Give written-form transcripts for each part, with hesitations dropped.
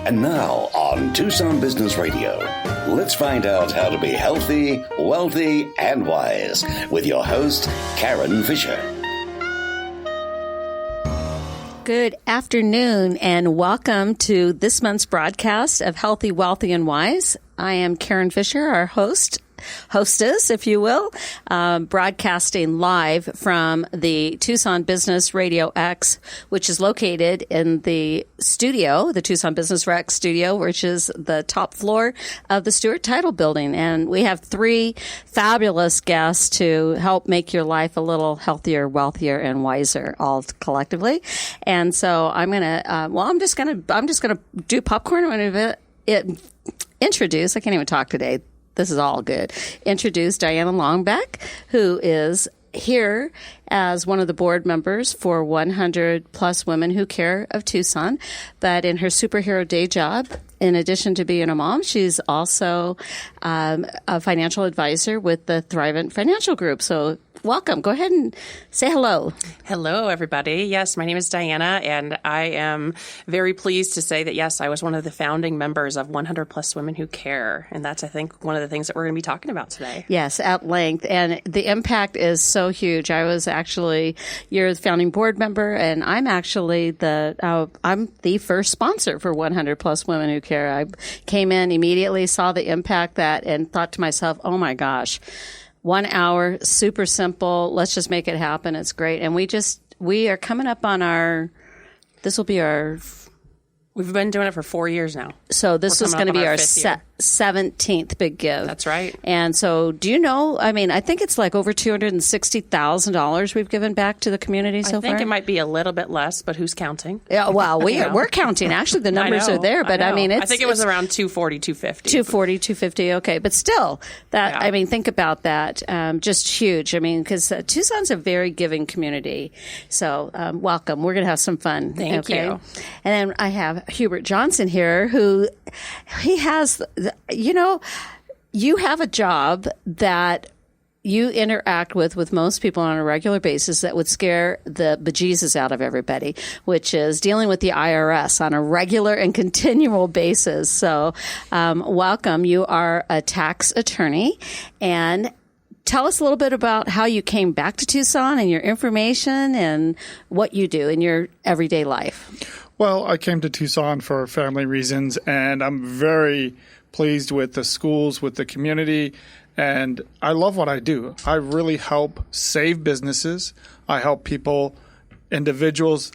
And now on Tucson Business Radio, let's find out how to be healthy, wealthy, and wise with your host, Karen Fisher. Good afternoon and welcome to this month's broadcast of Healthy, Wealthy, and Wise. I am Karen Fisher, our hostess, if you will, broadcasting live from the Tucson Business Radio X, which is located in the studio, the Tucson Business X studio, which is the top floor of the Stewart Title Building. And we have three fabulous guests to help make your life a little healthier, wealthier, and wiser, all collectively. And so I'm just gonna do popcorn. I'm gonna introduce. I can't even talk today. This is all good. Introduce Diana Longback, who is here as one of the board members for 100 plus women who care of Tucson. But in her superhero day job, in addition to being a mom, she's also a financial advisor with the Thrivent Financial Group. So welcome. Go ahead and say hello. Hello, everybody. Yes, my name is Diana, and I am very pleased to say that, yes, I was one of the founding members of 100 Plus Women Who Care. And that's, I think, one of the things that we're going to be talking about today. Yes, at length. And the impact is so huge. I was actually your founding board member, and I'm actually I'm the first sponsor for 100 Plus Women Who Care. I came in immediately, saw the impact and thought to myself, oh my gosh, 1 hour, super simple. Let's just make it happen. It's great. And we are coming up on we've been doing it for 4 years now. So this is going to be our 17th big give. That's right. And so do you know, I think it's like over $260,000 we've given back to the community so far. I think it might be a little bit less, but who's counting? Yeah, well, we're counting. Actually, the numbers are there, but I think it was around 240, 250. 240, 250, okay. But still, think about that. Just huge. Because Tucson's a very giving community. So welcome. We're going to have some fun. Thank you. And then I have Hubert Johnson here, who he has, you have a job that you interact with most people on a regular basis that would scare the bejesus out of everybody, which is dealing with the IRS on a regular and continual basis. So welcome. You are a tax attorney, and tell us a little bit about how you came back to Tucson and your information and what you do in your everyday life. Well, I came to Tucson for family reasons, and I'm very pleased with the schools, with the community, and I love what I do. I really help save businesses. I help people, individuals,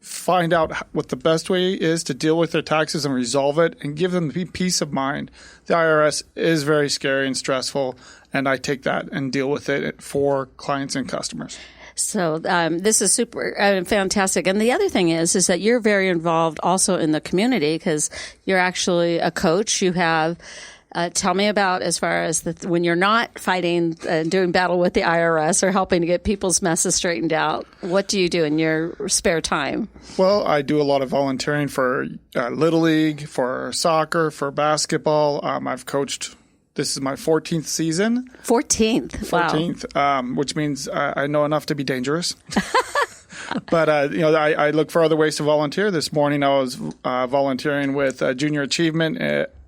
find out what the best way is to deal with their taxes and resolve it and give them peace of mind. The IRS is very scary and stressful, and I take that and deal with it for clients and customers. So this is super fantastic. And the other thing is that you're very involved also in the community because you're actually a coach. You have tell me about as far as when you're not fighting, doing battle with the IRS or helping to get people's messes straightened out. What do you do in your spare time? Well, I do a lot of volunteering for Little League, for soccer, for basketball. I've coached. This is my 14th season. 14th. Wow. 14th, which means I know enough to be dangerous. But, I look for other ways to volunteer. This morning I was volunteering with Junior Achievement,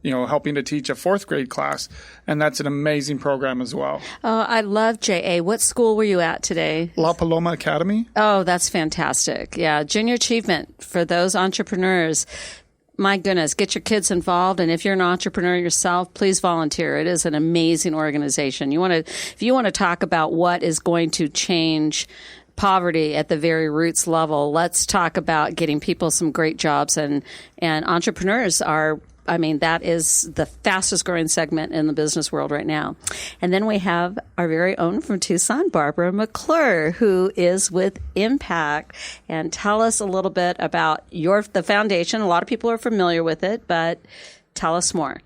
helping to teach a fourth grade class. And that's an amazing program as well. Oh, I love JA. What school were you at today? La Paloma Academy. Oh, that's fantastic. Yeah, Junior Achievement for those entrepreneurs. My goodness, get your kids involved. And if you're an entrepreneur yourself, please volunteer. It is an amazing organization. If you want to talk about what is going to change poverty at the very roots level, let's talk about getting people some great jobs. And entrepreneurs are, that is the fastest growing segment in the business world right now. And then we have our very own from Tucson, Barbara McClure, who is with Impact. And tell us a little bit about the foundation. A lot of people are familiar with it, but tell us more.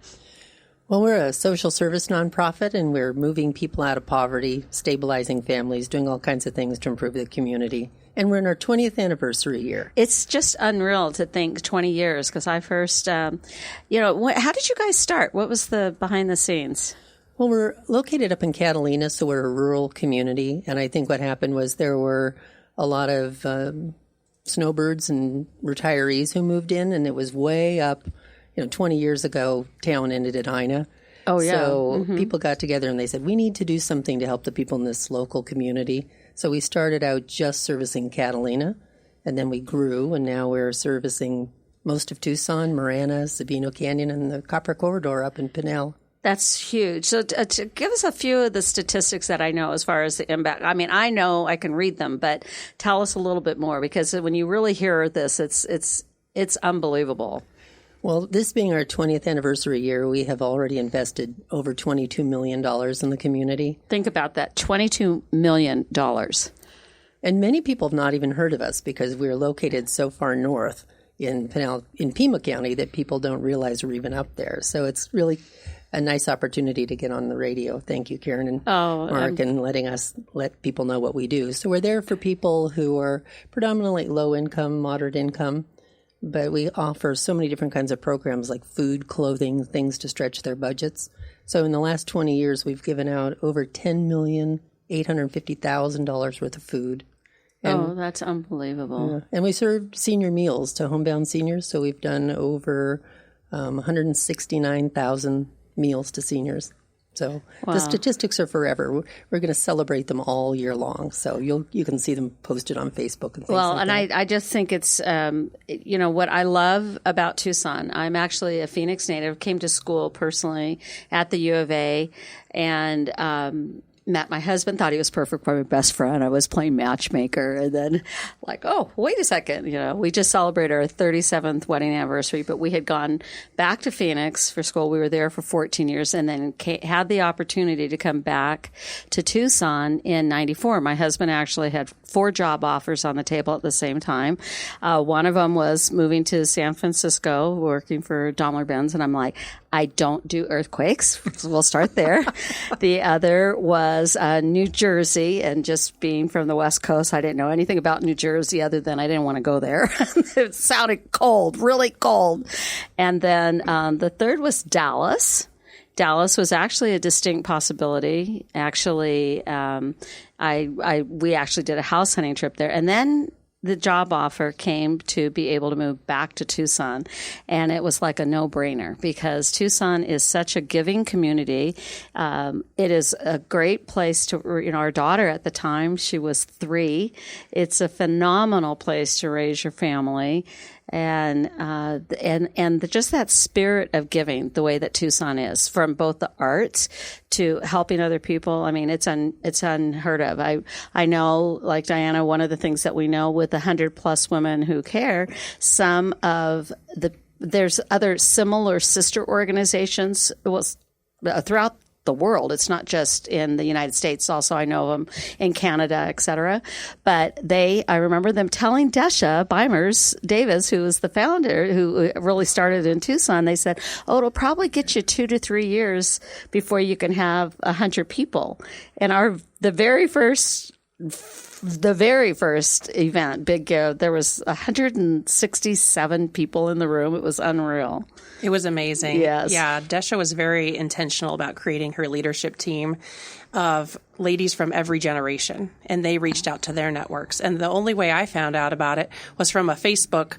Well, we're a social service nonprofit, and we're moving people out of poverty, stabilizing families, doing all kinds of things to improve the community. And we're in our 20th anniversary year. It's just unreal to think 20 years, because I first, how did you guys start? What was the behind the scenes? Well, we're located up in Catalina, so we're a rural community. And I think what happened was there were a lot of snowbirds and retirees who moved in, and it was way up 20 years ago, town ended at Ina. Oh, yeah. So people got together and they said, we need to do something to help the people in this local community. So we started out just servicing Catalina, and then we grew, and now we're servicing most of Tucson, Marana, Sabino Canyon, and the Copper Corridor up in Pinal. That's huge. So to give us a few of the statistics that I know as far as the impact. I mean, I know I can read them, but tell us a little bit more, because when you really hear this, it's unbelievable. Well, this being our 20th anniversary year, we have already invested over $22 million in the community. Think about that, $22 million. And many people have not even heard of us because we're located so far north in Pima County that people don't realize we're even up there. So it's really a nice opportunity to get on the radio. Thank you, Karen and Mark, and letting us let people know what we do. So we're there for people who are predominantly low income, moderate income. But we offer so many different kinds of programs like food, clothing, things to stretch their budgets. So in the last 20 years, we've given out over $10,850,000 worth of food. And, that's unbelievable. and we served senior meals to homebound seniors. So we've done over 169,000 meals to seniors. So the statistics are forever. We're going to celebrate them all year long. So you can see them posted on Facebook and things like that. I just think it's, what I love about Tucson. I'm actually a Phoenix native, came to school personally at the U of A, and met my husband, thought he was perfect for my best friend. I was playing matchmaker, and then oh, wait a second. We just celebrated our 37th wedding anniversary, but we had gone back to Phoenix for school. We were there for 14 years and then had the opportunity to come back to Tucson in 94. My husband actually had 4 job offers on the table at the same time. One of them was moving to San Francisco, working for Daimler-Benz, and I'm like, I don't do earthquakes. So we'll start there. The other was New Jersey, and just being from the West Coast, I didn't know anything about New Jersey other than I didn't want to go there. It sounded cold, really cold. And then the third was Dallas. Dallas was actually a distinct possibility. Actually, we actually did a house hunting trip there, and then the job offer came to be able to move back to Tucson. And it was like a no-brainer because Tucson is such a giving community. It is a great place to, our daughter at the time, she was 3. It's a phenomenal place to raise your family. And just that spirit of giving, the way that Tucson is, from both the arts to helping other people. I mean, it's unheard of. I know, like Diana, one of the things that we know with 100+ women who care, there's other similar sister organizations throughout the world. It's not just in the United States. Also, I know them in Canada, et cetera. But I remember them telling Desha Beimers Davis, who was the founder, who really started in Tucson, they said, it'll probably get you 2 to 3 years before you can have 100 people. And the very first event, Big Give, there was 167 people in the room. It was unreal. It was amazing. Yes. Yeah, Desha was very intentional about creating her leadership team of ladies from every generation, and they reached out to their networks. And the only way I found out about it was from a Facebook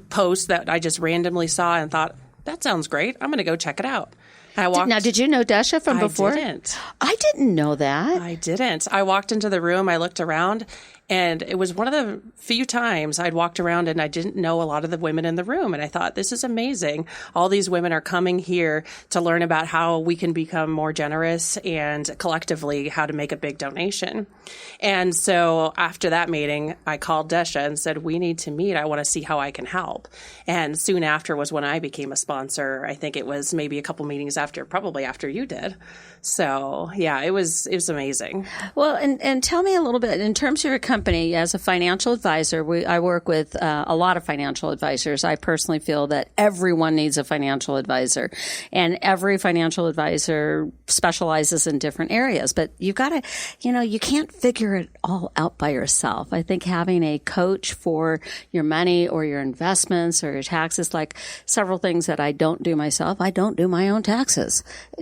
post that I just randomly saw and thought, that sounds great. I'm going to go check it out. Now, did you know Desha from before? I didn't. I didn't know that. I didn't. I walked into the room, I looked around, and it was one of the few times I'd walked around and I didn't know a lot of the women in the room. And I thought, this is amazing. All these women are coming here to learn about how we can become more generous and collectively how to make a big donation. And so after that meeting, I called Desha and said, we need to meet. I want to see how I can help. And soon after was when I became a sponsor. I think it was maybe a couple meetings probably after you did. So yeah, it was amazing. Well, and tell me a little bit in terms of your company as a financial advisor. I work with a lot of financial advisors. I personally feel that everyone needs a financial advisor, and every financial advisor specializes in different areas. But you've got to, you can't figure it all out by yourself. I think having a coach for your money or your investments or your taxes, like several things that I don't do myself. I don't do my own taxes.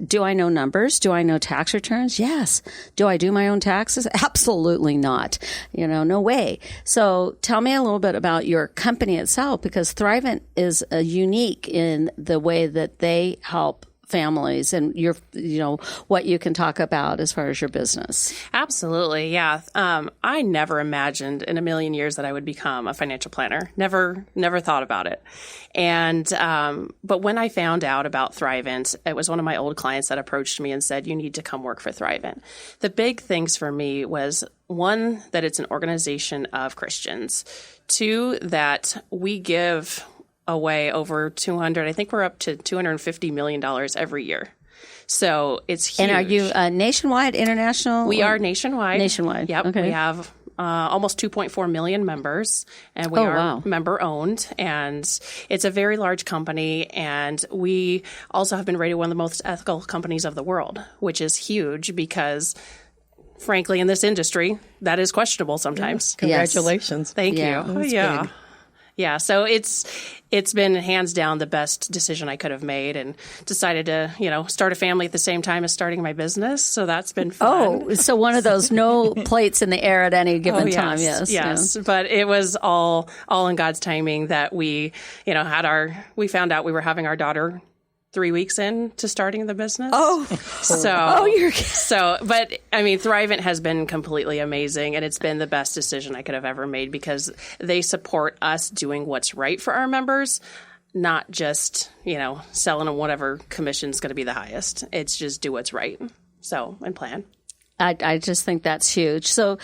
Do I know numbers? Do I know tax returns? Yes. Do I do my own taxes? Absolutely not. no way. So tell me a little bit about your company itself, because Thrivent is unique in the way that they help families, and what you can talk about as far as your business. Absolutely. Yeah. I never imagined in a million years that I would become a financial planner. Never thought about it. And, but when I found out about Thrivent, it was one of my old clients that approached me and said, you need to come work for Thrivent. The big things for me was, one, that it's an organization of Christians. Two, that we give away over 200, I think we're up to $250 million every year. So it's huge. And are you nationwide, international? We are nationwide. Nationwide. Yep. Okay. We have almost 2.4 million members, and we are member owned, and it's a very large company. And we also have been rated one of the most ethical companies of the world, which is huge because, frankly, in this industry, that is questionable sometimes. Congratulations. Thank you. That's big. Yeah, so it's been hands down the best decision I could have made, and decided to, start a family at the same time as starting my business. So that's been fun. Oh, so one of those no plates in the air at any given time. Yes. Yeah. But it was all in God's timing that we, we found out we were having our daughter 3 weeks into starting the business. But I mean, Thrivent has been completely amazing, and it's been the best decision I could have ever made, because they support us doing what's right for our members, not just, selling them whatever commission's going to be the highest. It's just do what's right. And plan. I just think that's huge. So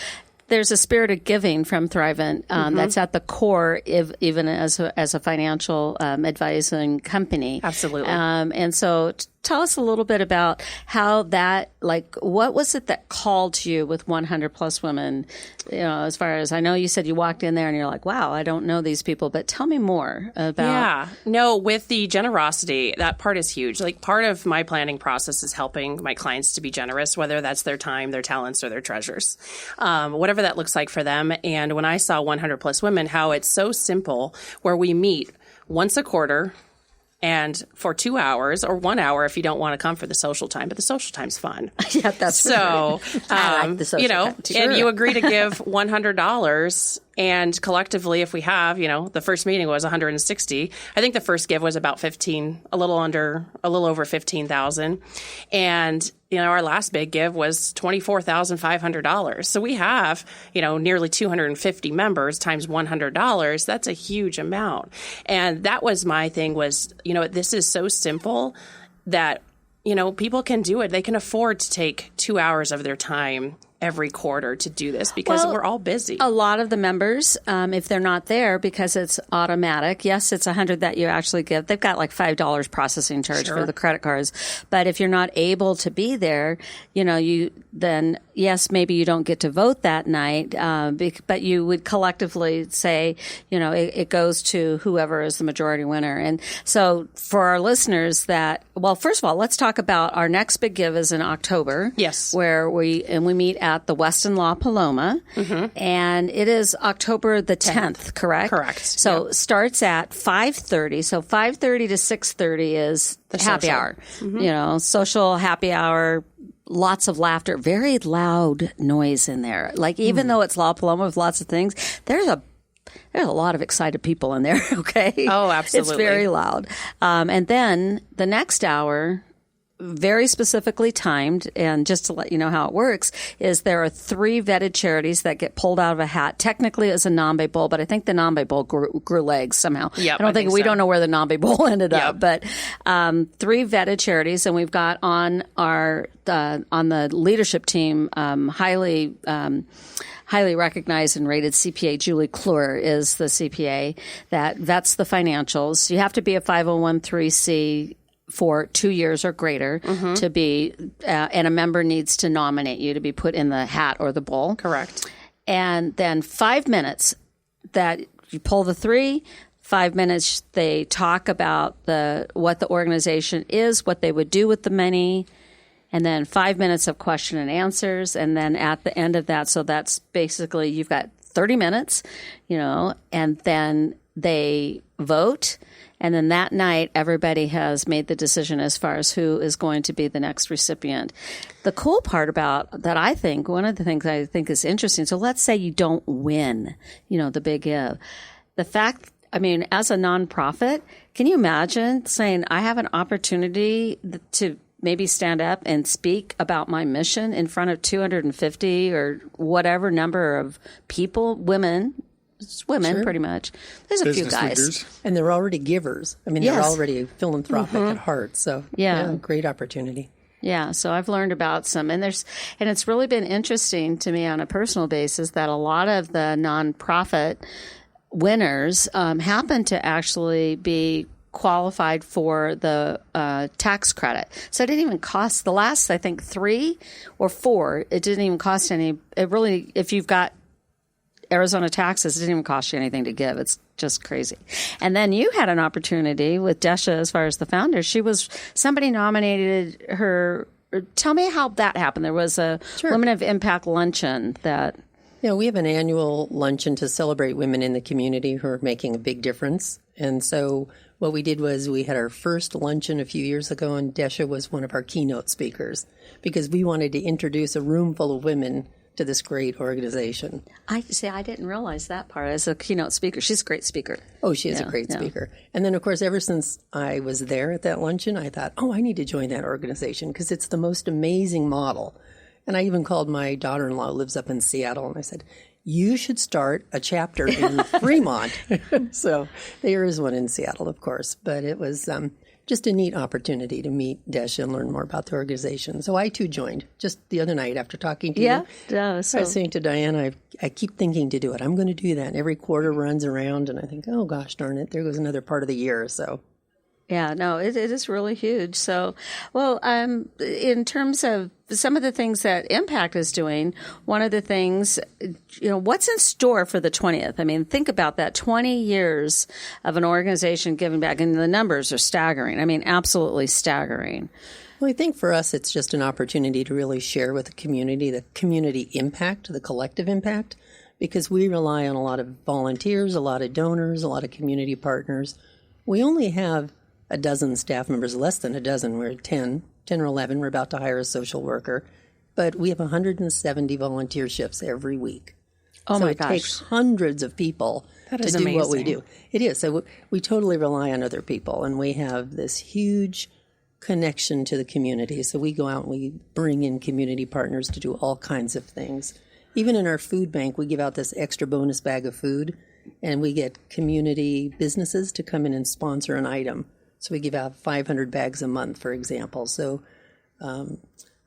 there's a spirit of giving from Thrivent that's at the core, even as a financial advising company. Absolutely. And so tell us a little bit about how that, what was it that called to you with 100 plus women? As far as I know, you said you walked in there and you're like, wow, I don't know these people, but tell me more about. Yeah, no, with the generosity, that part is huge. Part of my planning process is helping my clients to be generous, whether that's their time, their talents, or their treasures, whatever that looks like for them. And when I saw 100 plus women, how it's so simple, where we meet once a quarter, and for 2 hours or 1 hour if you don't want to come for the social time, but the social time's fun. Yeah, that's so. I like the social time. Sure. And you agree to give $100, and collectively, if we have, the first meeting was 160. I think the first give was about a little over 15,000, and our last big give was $24,500. So we have, nearly 250 members times $100. That's a huge amount. And that was my thing was, this is so simple that, people can do it. They can afford to take 2 hours of their time every quarter to do this, because we're all busy. A lot of the members, if they're not there, because it's automatic, yes, it's 100 that you actually give. They've got like $5 processing charge for the credit cards. But if you're not able to be there, then yes, maybe you don't get to vote that night, but you would collectively say, it goes to whoever is the majority winner. And so for our listeners first of all, let's talk about our next big give is in October. Yes. Where we meet at the Westin La Paloma, and it is October the 10th, correct? Correct. So starts at 5:30. So 5:30 to 6:30 is the happy hour. Social happy hour. Lots of laughter, very loud noise in there. Even though it's La Paloma with lots of things, there's a lot of excited people in there. Okay. Oh, absolutely. It's very loud. And then the next hour, very specifically timed, and just to let you know how it works, is there are 3 vetted charities that get pulled out of a hat. Technically, it's a Nambe Bowl, but I think the Nambe Bowl grew legs somehow. Yep, we don't know where the Nambe Bowl ended up, but 3 vetted charities, and we've got on our on the leadership team highly recognized and rated CPA. Julie Klur is the CPA that vets the financials. You have to be a 501(c) for 2 years or greater to be, and a member needs to nominate you to be put in the hat or the bowl. Correct. And then 5 minutes that you pull the 3, 5 minutes they talk about what the organization is, what they would do with the money, and then 5 minutes of question and answers. And then at the end of that, so that's basically you've got 30 minutes, and then they vote. And then that night, everybody has made the decision as far as who is going to be the next recipient. The cool part about that, I think, one of the things I think is interesting. So let's say you don't win, the Big Give. The fact, as a nonprofit, can you imagine saying, I have an opportunity to maybe stand up and speak about my mission in front of 250 or whatever number of people, women, sure. Pretty much. There's a Business few guys. Leaders. And they're already givers. They're already philanthropic at heart. So, great opportunity. Yeah, so I've learned about some, and it's really been interesting to me on a personal basis that a lot of the nonprofit winners happen to actually be qualified for the tax credit. So it didn't even cost the last, I think, 3 or 4. It didn't even cost any. It really, if you've got Arizona taxes, it didn't even cost you anything to give. It's just crazy. And then you had an opportunity with Desha as far as the founder. Somebody nominated her. Tell me how that happened. There was a Women of Impact luncheon that. Yeah, we have an annual luncheon to celebrate women in the community who are making a big difference. And so what we did was we had our first luncheon a few years ago, and Desha was one of our keynote speakers because we wanted to introduce a room full of women to this great organization. I didn't realize that part as a keynote speaker. She's a great speaker. Oh, she is a great speaker. And then, of course, ever since I was there at that luncheon, I thought, I need to join that organization because it's the most amazing model. And I even called my daughter-in-law who lives up in Seattle, and I said, you should start a chapter in Fremont. So there is one in Seattle, of course. But it was just a neat opportunity to meet Desha and learn more about the organization. So I, too, joined just the other night after talking to you. I was saying to Diana, I keep thinking to do it. I'm going to do that. And every quarter runs around, and I think, oh, gosh, darn it, there goes another part of the year. So. Yeah, no, it is really huge. So, in terms of some of the things that Impact is doing, one of the things, what's in store for the 20th? Think about that, 20 years of an organization giving back, and the numbers are staggering. Absolutely staggering. Well, I think for us, it's just an opportunity to really share with the community impact, the collective impact, because we rely on a lot of volunteers, a lot of donors, a lot of community partners. We only have a dozen staff members, less than a dozen. We're 10 or 11. We're about to hire a social worker. But we have 170 volunteer shifts every week. Oh, so my gosh. It takes hundreds of people to do what we do. It is. So we totally rely on other people. And we have this huge connection to the community. So we go out and we bring in community partners to do all kinds of things. Even in our food bank, we give out this extra bonus bag of food. And we get community businesses to come in and sponsor an item. So we give out 500 bags a month, for example. So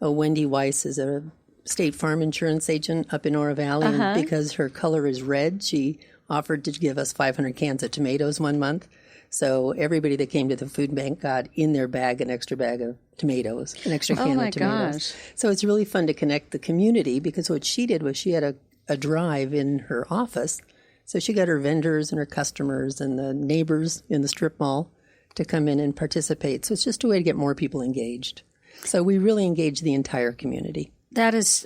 Wendy Weiss is a State Farm insurance agent up in Oro Valley. And because her color is red, she offered to give us 500 cans of tomatoes one month. So everybody that came to the food bank got in their bag an extra bag of tomatoes, an extra can of tomatoes. Gosh. So it's really fun to connect the community because what she did was she had a drive in her office. So she got her vendors and her customers and the neighbors in the strip mall to come in and participate. So it's just a way to get more people engaged. So we really engage the entire community. That is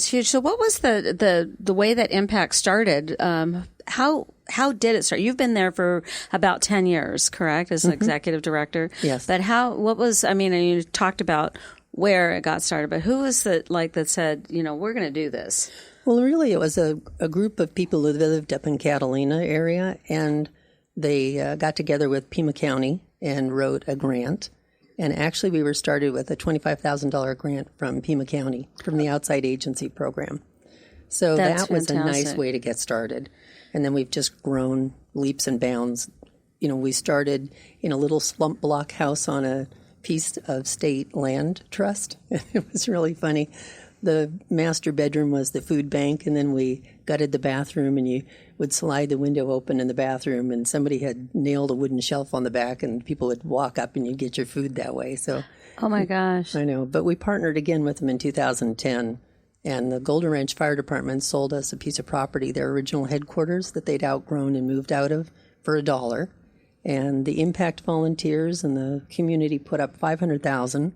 huge. So what was the way that Impact started? How did it start? You've been there for about 10 years, correct, as executive director? Yes. But you talked about where it got started, but who was it that said, we're going to do this? Well, really, it was a group of people who lived up in Catalina area, and they got together with Pima County and wrote a grant. And actually, we were started with a $25,000 grant from Pima County, from the outside agency program. So that was fantastic. A nice way to get started. And then we've just grown leaps and bounds. We started in a little slump block house on a piece of state land trust. It was really funny. The master bedroom was the food bank, and then we gutted the bathroom, and you would slide the window open in the bathroom, and somebody had nailed a wooden shelf on the back, and people would walk up, and you'd get your food that way. So, oh my gosh, I know. But we partnered again with them in 2010, and the Golden Ranch Fire Department sold us a piece of property, their original headquarters that they'd outgrown and moved out of, for $1. And the Impact volunteers and the community put up $500,000.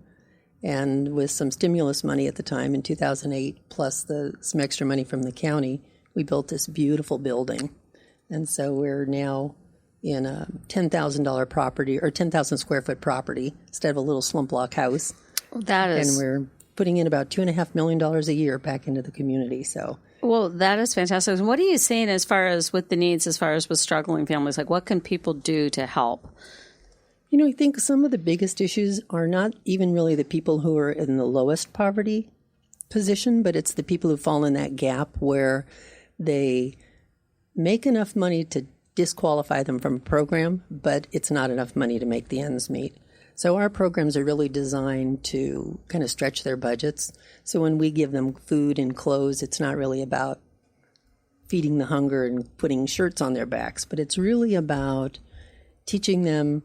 And with some stimulus money at the time in 2008, plus some extra money from the county, we built this beautiful building. And so we're now in a $10,000 property or 10,000 square foot property instead of a little slump block house. That is, and we're putting in about $2.5 million a year back into the community. So, well, that is fantastic. And what are you seeing as far as with the needs, as far as with struggling families? Like, what can people do to help? You know, I think some of the biggest issues are not even really the people who are in the lowest poverty position, but it's the people who fall in that gap where they make enough money to disqualify them from a program, but it's not enough money to make the ends meet. So our programs are really designed to kind of stretch their budgets. So when we give them food and clothes, it's not really about feeding the hunger and putting shirts on their backs, but it's really about teaching them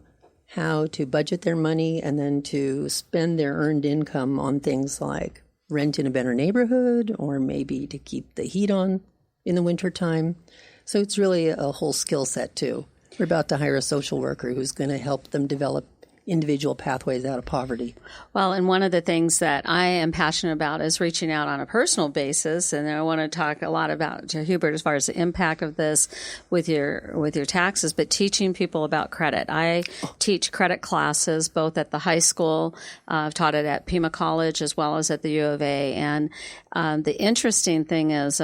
how to budget their money and then to spend their earned income on things like rent in a better neighborhood or maybe to keep the heat on in the wintertime. So it's really a whole skill set too. We're about to hire a social worker who's going to help them develop individual pathways out of poverty. Well, and one of the things that I am passionate about is reaching out on a personal basis, and I want to talk a lot about, to Hubert, as far as the impact of this with your taxes, but teaching people about credit. I teach credit classes both at the high school, I've taught it at Pima College as well as at the U of A, and the interesting thing is,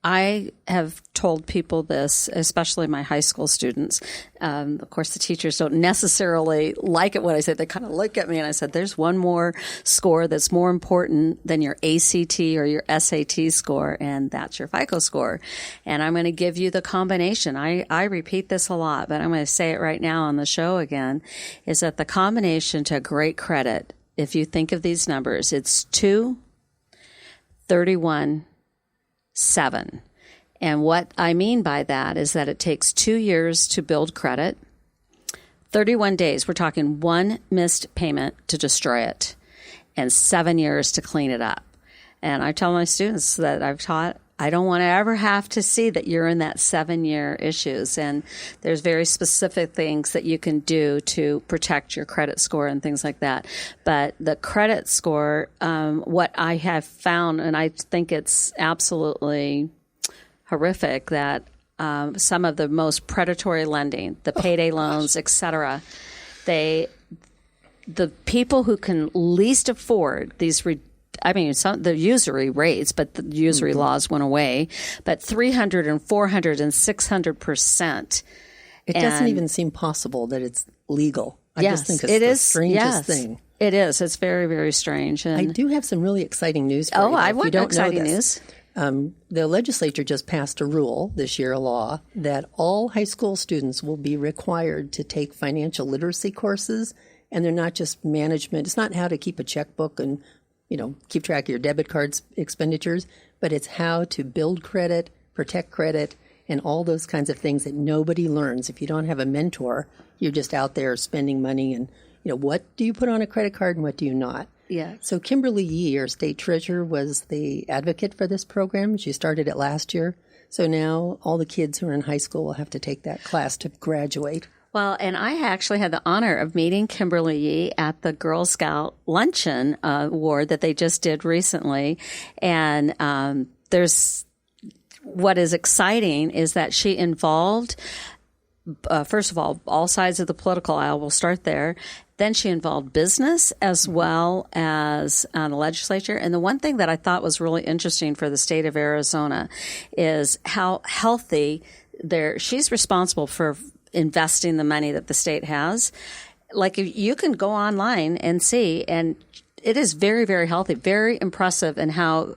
I have told people this, especially my high school students. Of course, the teachers don't necessarily like it when I say, they kind of look at me, and I said, there's one more score that's more important than your ACT or your SAT score, and that's your FICO score. And I'm going to give you the combination. I repeat this a lot, but I'm going to say it right now on the show again, is that the combination to great credit, if you think of these numbers, it's 2, 31, 7. And what I mean by that is that it takes 2 years to build credit, 31 days, we're talking one missed payment to destroy it, and 7 years to clean it up. And I tell my students that I've taught, I don't want to ever have to see that you're in that 7-year issues. And there's very specific things that you can do to protect your credit score and things like that. But the credit score, what I have found, and I think it's absolutely horrific, that some of the most predatory lending, the payday loans, et cetera, the people who can least afford these the usury rates, but the usury laws went away, but 300 and 400 and 600%. It doesn't even seem possible that it's legal. I just think it's the strangest thing. It is. It's very, very strange. And I do have some really exciting news for you. Oh, I want exciting news. The legislature just passed a rule this year, a law, that all high school students will be required to take financial literacy courses, and they're not just management. It's not how to keep a checkbook and keep track of your debit cards expenditures, but it's how to build credit, protect credit, and all those kinds of things that nobody learns. If you don't have a mentor, you're just out there spending money and, what do you put on a credit card and what do you not? Yeah. So Kimberly Yee, our state treasurer, was the advocate for this program. She started it last year. So now all the kids who are in high school will have to take that class to graduate. Well, and I actually had the honor of meeting Kimberly Yee at the Girl Scout Luncheon Award that they just did recently. And there's what is exciting is that she involved, first of all sides of the political aisle. We'll start there. Then she involved business as well as the legislature. And the one thing that I thought was really interesting for the state of Arizona is how healthy she's responsible for investing the money that the state has. Like, you can go online and see, and it is very, very healthy, very impressive in how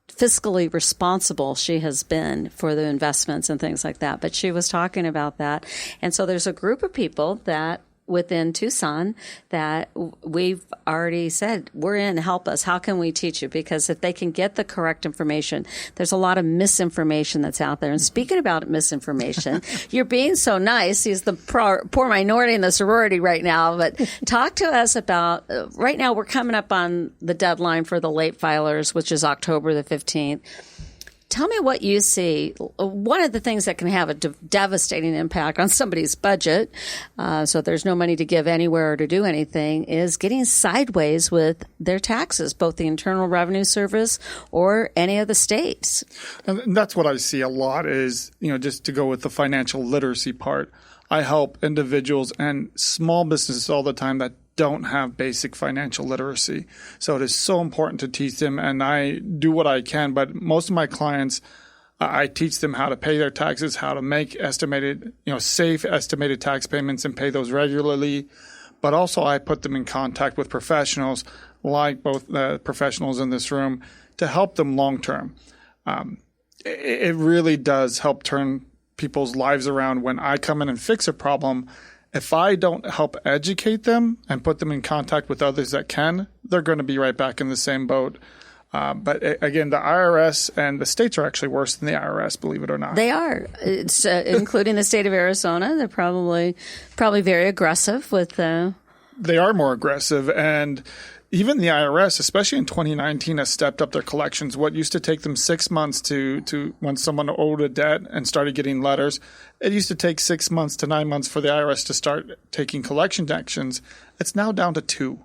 fiscally responsible she has been for the investments and things like that. But she was talking about that. And so there's a group of people that within Tucson that we've already said, we're in, help us. How can we teach you? Because if they can get the correct information, there's a lot of misinformation that's out there. And speaking about misinformation, you're being so nice. He's the poor minority in the sorority right now. But talk to us about, right now we're coming up on the deadline for the late filers, which is October the 15th. Tell me what you see. One of the things that can have a devastating impact on somebody's budget, so there's no money to give anywhere or to do anything, is getting sideways with their taxes, both the Internal Revenue Service or any of the states. And that's what I see a lot is, just to go with the financial literacy part. I help individuals and small businesses all the time that don't have basic financial literacy. So it is so important to teach them, and I do what I can. But most of my clients, I teach them how to pay their taxes, how to make safe estimated tax payments and pay those regularly. But also I put them in contact with professionals, like both the professionals in this room, to help them long term. It really does help turn people's lives around when I come in and fix a problem. If I don't help educate them and put them in contact with others that can, they're going to be right back in the same boat. But again, the IRS and the states are actually worse than the IRS, believe it or not. They are, it's, including the state of Arizona. They're probably very aggressive with They are more aggressive, and even the IRS, especially in 2019, has stepped up their collections. What used to take them 6 months to when someone owed a debt and started getting letters, it used to take 6 months to 9 months for the IRS to start taking collection actions. It's now down to 2.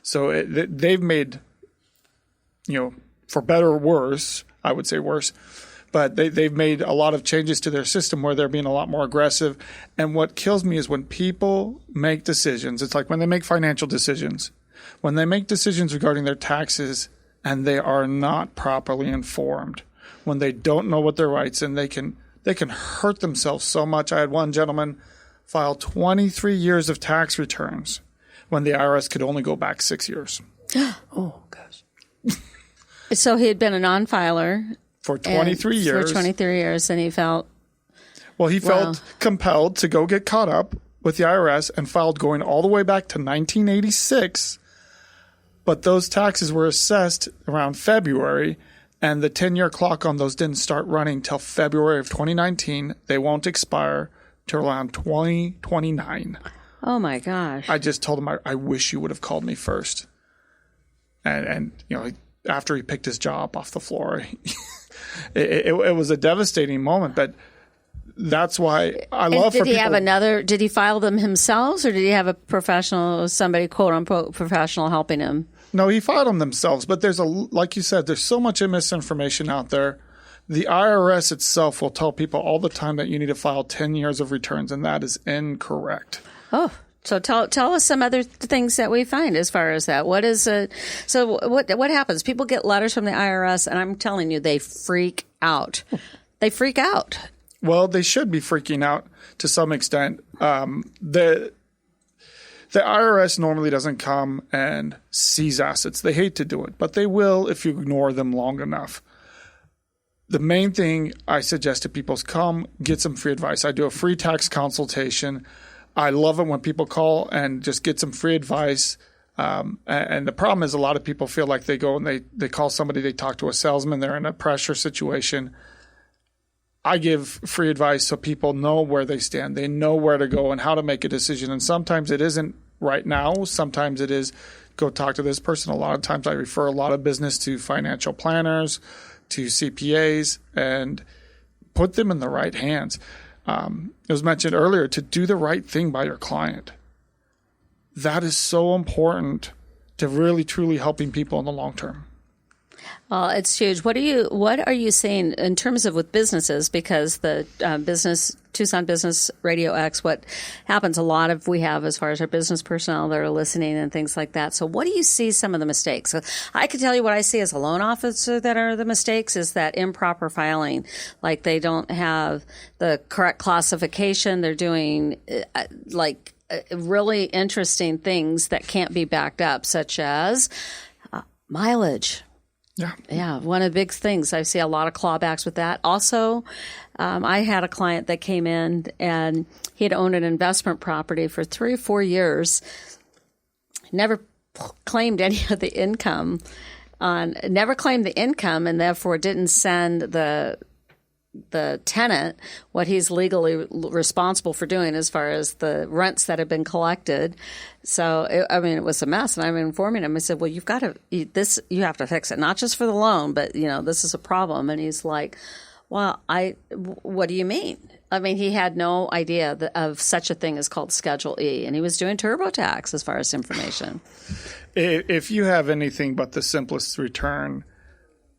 So they've made, for better or worse, I would say worse, but they've made a lot of changes to their system where they're being a lot more aggressive. And what kills me is when people make decisions. It's like when they make financial decisions. When they make decisions regarding their taxes and they are not properly informed, when they don't know what their rights, and they can hurt themselves so much. I had one gentleman file 23 years of tax returns when the IRS could only go back 6 years. Oh, gosh. So he had been a non-filer for 23 years. For 23 years, and he felt... Well, he felt compelled to go get caught up with the IRS and filed going all the way back to 1986. But those taxes were assessed around February, and the 10-year clock on those didn't start running till February of 2019. They won't expire till around 2029. Oh, my gosh. I just told him, I wish you would have called me first. And after he picked his jaw up off the floor, it was a devastating moment, but that's why I love for people. Did he file them himself, or did he have a professional, somebody quote unquote professional helping him? No, he filed them themselves, but like you said, there's so much misinformation out there. The IRS itself will tell people all the time that you need to file 10 years of returns, and that is incorrect. Oh, so tell us some other things that we find as far as that. What happens? People get letters from the IRS, and I'm telling you, they freak out. They freak out. Well, they should be freaking out to some extent. The IRS normally doesn't come and seize assets. They hate to do it, but they will if you ignore them long enough. The main thing I suggest to people is come get some free advice. I do a free tax consultation. I love it when people call and just get some free advice. And the problem is a lot of people feel like they go and they call somebody, they talk to a salesman, they're in a pressure situation. I give free advice so people know where they stand. They know where to go and how to make a decision. And sometimes it isn't right now. Sometimes it is go talk to this person. A lot of times I refer a lot of business to financial planners, to CPAs, and put them in the right hands. It was mentioned earlier to do the right thing by your client. That is so important to really truly helping people in the long term. It's huge. What are you seeing in terms of with businesses? Because the Tucson Business Radio X, what happens a lot of we have as far as our business personnel that are listening and things like that. So what do you see some of the mistakes? So I can tell you what I see as a loan officer that are the mistakes is that improper filing. Like they don't have the correct classification. They're doing really interesting things that can't be backed up, such as mileage. Yeah. One of the big things. I see a lot of clawbacks with that. Also, I had a client that came in and he had owned an investment property for 3 or 4 years, never claimed any of the income and therefore didn't send the tenant what he's legally responsible for doing as far as the rents that have been collected. So, it was a mess. And I'm informing him. I said, well, you have to fix it, not just for the loan, but, this is a problem. And he's like, well, what do you mean? He had no idea of such a thing as called Schedule E, and he was doing TurboTax as far as information. If you have anything but the simplest return,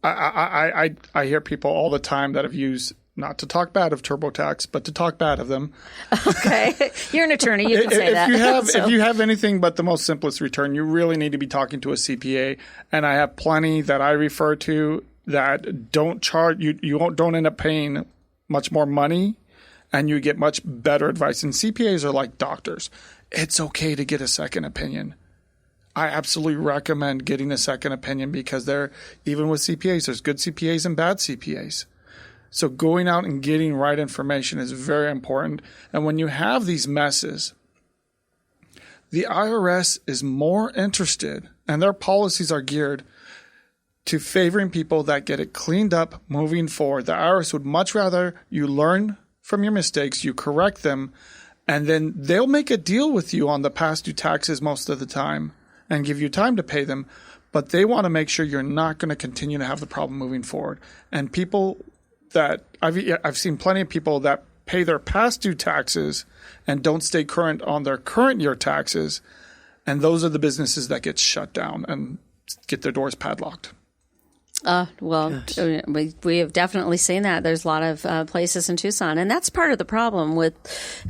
I hear people all the time that have used, not to talk bad of TurboTax, but to talk bad of them. Okay. You're an attorney. You can say that. If you have anything but the most simplest return, you really need to be talking to a CPA. And I have plenty that I refer to that don't charge you. You don't end up paying much more money, and you get much better advice. And CPAs are like doctors. It's okay to get a second opinion. I absolutely recommend getting a second opinion because even with CPAs, there's good CPAs and bad CPAs. So going out and getting right information is very important. And when you have these messes, the IRS is more interested, and their policies are geared to favoring people that get it cleaned up moving forward. The IRS would much rather you learn from your mistakes, you correct them, and then they'll make a deal with you on the past due taxes most of the time and give you time to pay them. But they want to make sure you're not going to continue to have the problem moving forward. And people that I've seen plenty of people that pay their past due taxes and don't stay current on their current year taxes. And those are the businesses that get shut down and get their doors padlocked. Yes. We have definitely seen that. There's a lot of places in Tucson, and that's part of the problem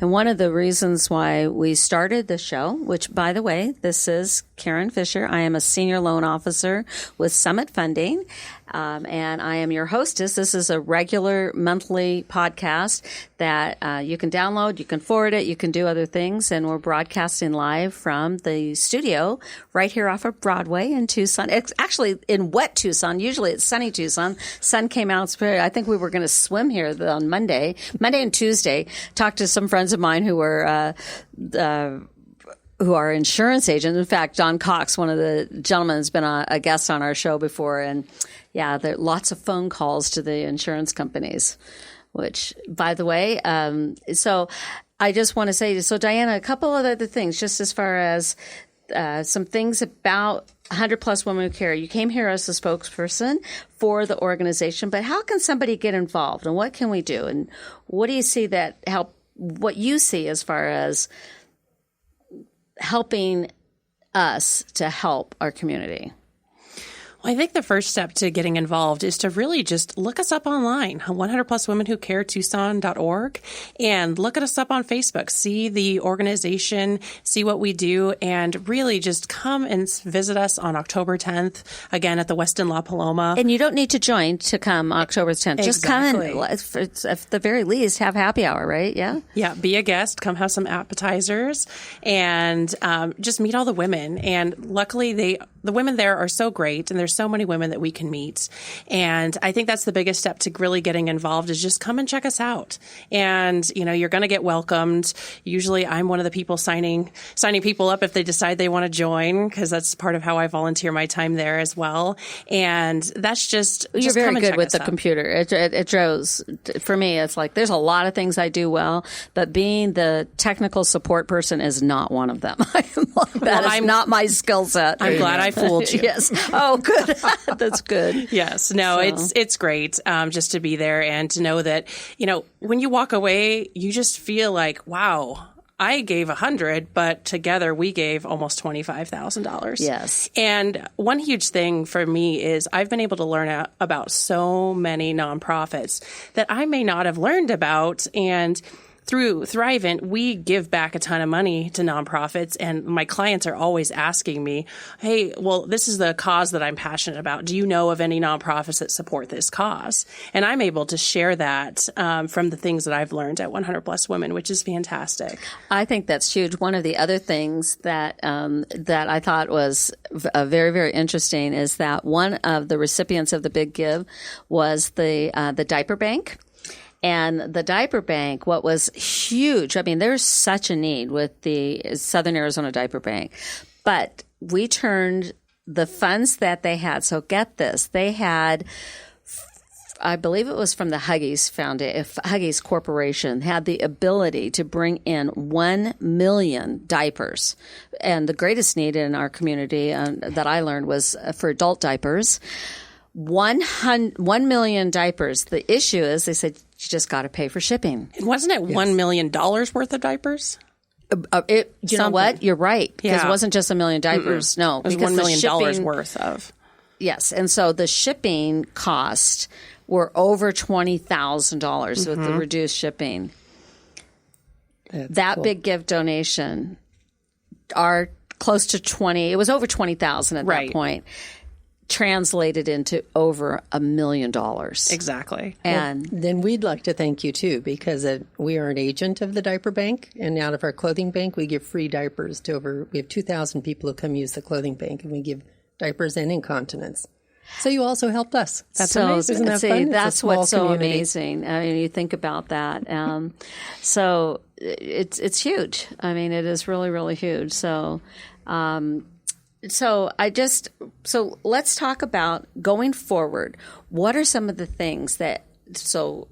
and one of the reasons why we started the show, which, by the way, this is Karen Fisher. I am a senior loan officer with Summit Funding, and I am your hostess. This is a regular monthly podcast that you can download, you can forward it, you can do other things, and we're broadcasting live from the studio right here off of Broadway in Tucson. It's actually in wet Tucson. Usually it's sunny Tucson. Sun came out. I think we were going to swim here on Monday and Tuesday. Talked to some friends of mine who are insurance agents. In fact, Don Cox, one of the gentlemen, has been a guest on our show before. And yeah, there are lots of phone calls to the insurance companies, which, by the way, so I just want to say, so Diana, a couple of other things, just as far as some things about 100 Plus Women Who Care. You came here as a spokesperson for the organization, but how can somebody get involved, and what can we do? And what do you see what you see as far as helping us to help our community? Well, I think the first step to getting involved is to really just look us up online, 100 Plus Women Who Care Tucson.org, and look at us up on Facebook, see the organization, see what we do, and really just come and visit us on October 10th, again at the Westin La Paloma. And you don't need to join to come October 10th. Just come and, at the very least, have happy hour, right? Yeah? Yeah, be a guest, come have some appetizers, and just meet all the women. And luckily, the women there are so great, and there's so many women that we can meet. And I think that's the biggest step to really getting involved is just come and check us out. And, you're going to get welcomed. Usually I'm one of the people signing people up if they decide they want to join, because that's part of how I volunteer my time there as well. And that's just you're very come and good check with us the out. computer. It shows for me. It's like there's a lot of things I do well, but being the technical support person is not one of them. I'm not my skill set. I'm glad I fooled you. Yes. Oh, good. That's good. Yes. No, it's great just to be there and to know that, when you walk away, you just feel like, wow, I gave 100, but together we gave almost $25,000. Yes. And one huge thing for me is I've been able to learn about so many nonprofits that I may not have learned about. And through Thrivent, we give back a ton of money to nonprofits, and my clients are always asking me, hey, well, this is the cause that I'm passionate about. Do you know of any nonprofits that support this cause? And I'm able to share that from the things that I've learned at 100 Plus Women, which is fantastic. I think that's huge. One of the other things that I thought was very, very interesting is that one of the recipients of the Big Give was the diaper bank. And the diaper bank, what was huge, there's such a need with the Southern Arizona Diaper Bank, but we turned the funds that they had. So get this, they had I believe it was from the Huggies Foundation, Huggies Corporation had the ability to bring in 1 million diapers. And the greatest need in our community that I learned was for adult diapers. 1 million diapers. The issue is they said you just got to pay for shipping. Wasn't it $1 million worth of diapers? You know what? You're right. Because Yeah. it wasn't just 1 million diapers. No. It was because $1 the million shipping- worth of. Yes. And so the shipping costs were over $20,000 with the reduced shipping. That cool. big gift donation are close to 20. It was over 20,000 at Right. that point. Translated into over $1 million. Exactly. And Then we'd like to thank you too, because we are an agent of the diaper bank, and out of our clothing bank, we give free diapers to we have 2,000 people who come use the clothing bank, and we give diapers and incontinence. So you also helped us. That's amazing. Isn't that see, fun? It's a that's small what's so community. amazing. I mean, you think about that. So it's huge. I mean, it is really, really huge. So let's talk about going forward. What are some of the things that, so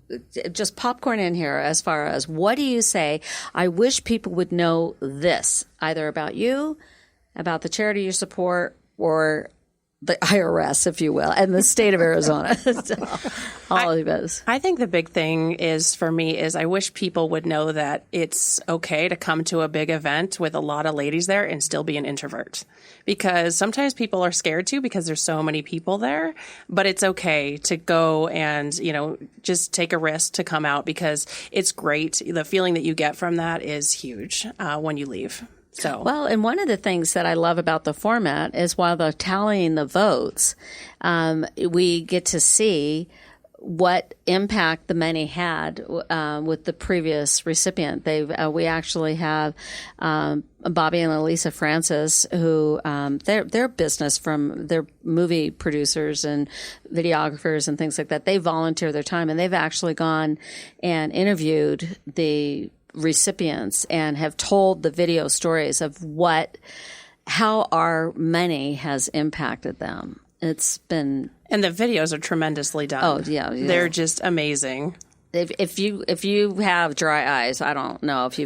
just popcorn in here as far as what do you say? I wish people would know this, either about you, about the charity you support, or the IRS, if you will, and the state of Arizona. All of those. I think the big thing is for me is I wish people would know that it's okay to come to a big event with a lot of ladies there and still be an introvert, because sometimes people are scared to because there's so many people there, but it's okay to go and, just take a risk to come out, because it's great. The feeling that you get from that is huge when you leave. So Well, and one of the things that I love about the format is while they're tallying the votes, we get to see what impact the money had with the previous recipient. We actually have Bobby and Elisa Francis, who their business from their movie producers and videographers and things like that. They volunteer their time, and they've actually gone and interviewed the recipients and have told the video stories of how our money has impacted them. It's been, and the videos are tremendously done. Oh, yeah. They're just amazing. if you have dry eyes, I don't know if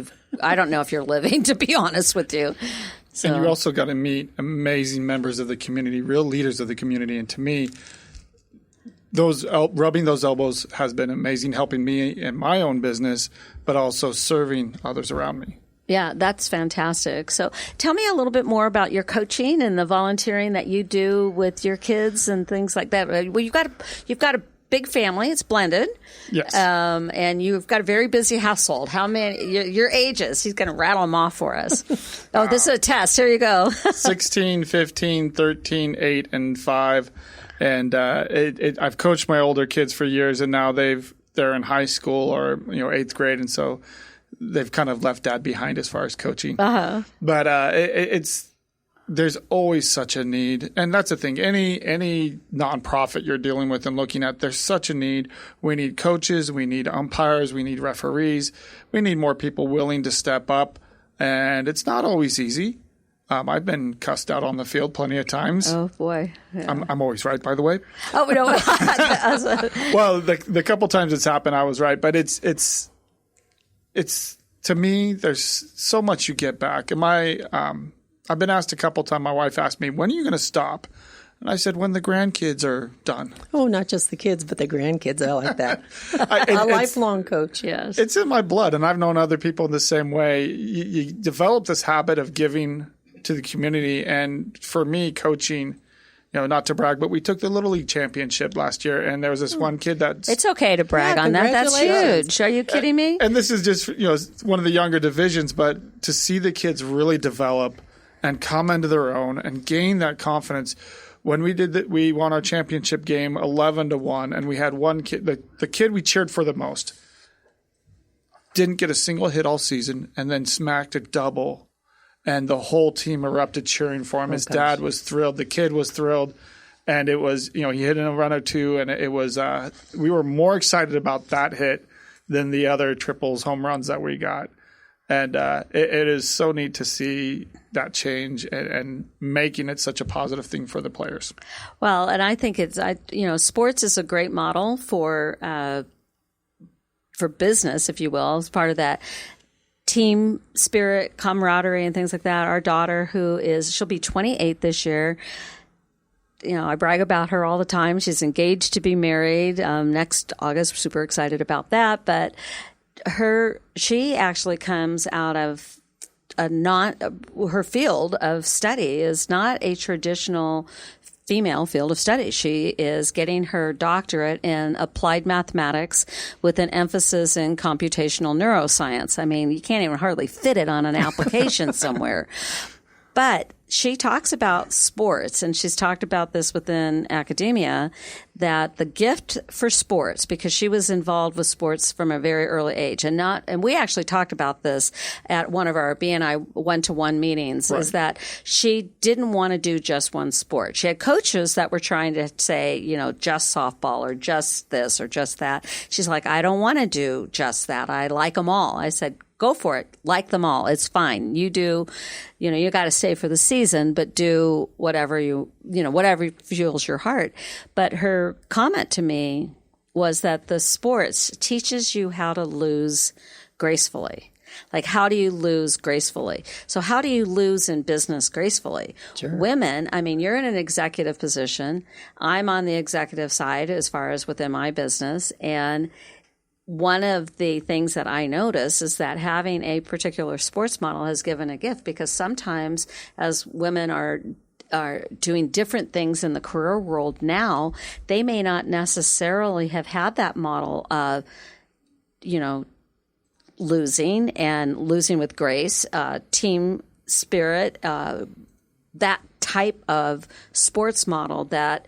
you're living, to be honest with you. So, And you also got to meet amazing members of the community, real leaders of the community. And to me, rubbing those elbows has been amazing, helping me in my own business, but also serving others around me. yeah, that's fantastic. So tell me a little bit more about your coaching and the volunteering that you do with your kids and things like that. Well, you've got a big family. It's blended. Yes. And you've got a very busy household. How many, your ages? He's going to rattle them off for us. Oh, this is a test. Here you go. 16, 15, 13, 8, and 5. And I've coached my older kids for years, and now they're in high school or 8th grade, and so they've kind of left dad behind as far as coaching. Uh-huh. But there's always such a need, and that's the thing. Any nonprofit you're dealing with and looking at, there's such a need. We need coaches, we need umpires, we need referees, we need more people willing to step up, and it's not always easy. I've been cussed out on the field plenty of times. Oh boy. Yeah. I'm always right, by the way. Oh no. Well, the couple times it's happened, I was right. But it's to me, there's so much you get back. I've been asked a couple times. My wife asked me, "When are you going to stop?" And I said, "When the grandkids are done." Oh, not just the kids, but the grandkids. I like that. It's lifelong coach. Yes. It's in my blood, and I've known other people in the same way. You develop this habit of giving to the community, and for me, coaching, not to brag, but we took the Little League championship last year, and there was this one kid that It's okay to brag Yeah, on that. That's congratulations. huge. Are you kidding me? And this is just one of the younger divisions, but to see the kids really develop and come into their own and gain that confidence. When we did that, we won our championship game 11-1, and we had one kid, the kid we cheered for the most, didn't get a single hit all season, and then smacked a double. And the whole team erupted cheering for him. His dad was thrilled. The kid was thrilled. And it was, he hit in a run or two. And it was, we were more excited about that hit than the other triples, home runs that we got. And it is so neat to see that change and making it such a positive thing for the players. Well, and I think sports is a great model for business, if you will, as part of that team spirit, camaraderie, and things like that. Our daughter, she'll be 28 this year. I brag about her all the time. She's engaged to be married next August. We're super excited about that. But she actually comes out of her field of study is not a traditional female field of study. She is getting her doctorate in applied mathematics with an emphasis in computational neuroscience. I mean, you can't even hardly fit it on an application somewhere. But she talks about sports, and she's talked about this within academia, that the gift for sports, because she was involved with sports from a very early age, and we actually talked about this at one of our BNI one-to-one meetings, right, is that she didn't want to do just one sport. She had coaches that were trying to say, just softball or just this or just that. She's like, I don't want to do just that. I like them all. I said, go for it. Like them all. It's fine. You do, you got to stay for the season, but do whatever whatever fuels your heart. But her comment to me was that the sports teaches you how to lose gracefully. Like, how do you lose gracefully? So how do you lose in business gracefully? Sure. Women, I mean, you're in an executive position. I'm on the executive side as far as within my business. And one of the things that I notice is that having a particular sports model has given a gift, because sometimes as women are doing different things in the career world now, they may not necessarily have had that model of, losing with grace, team spirit, that type of sports model that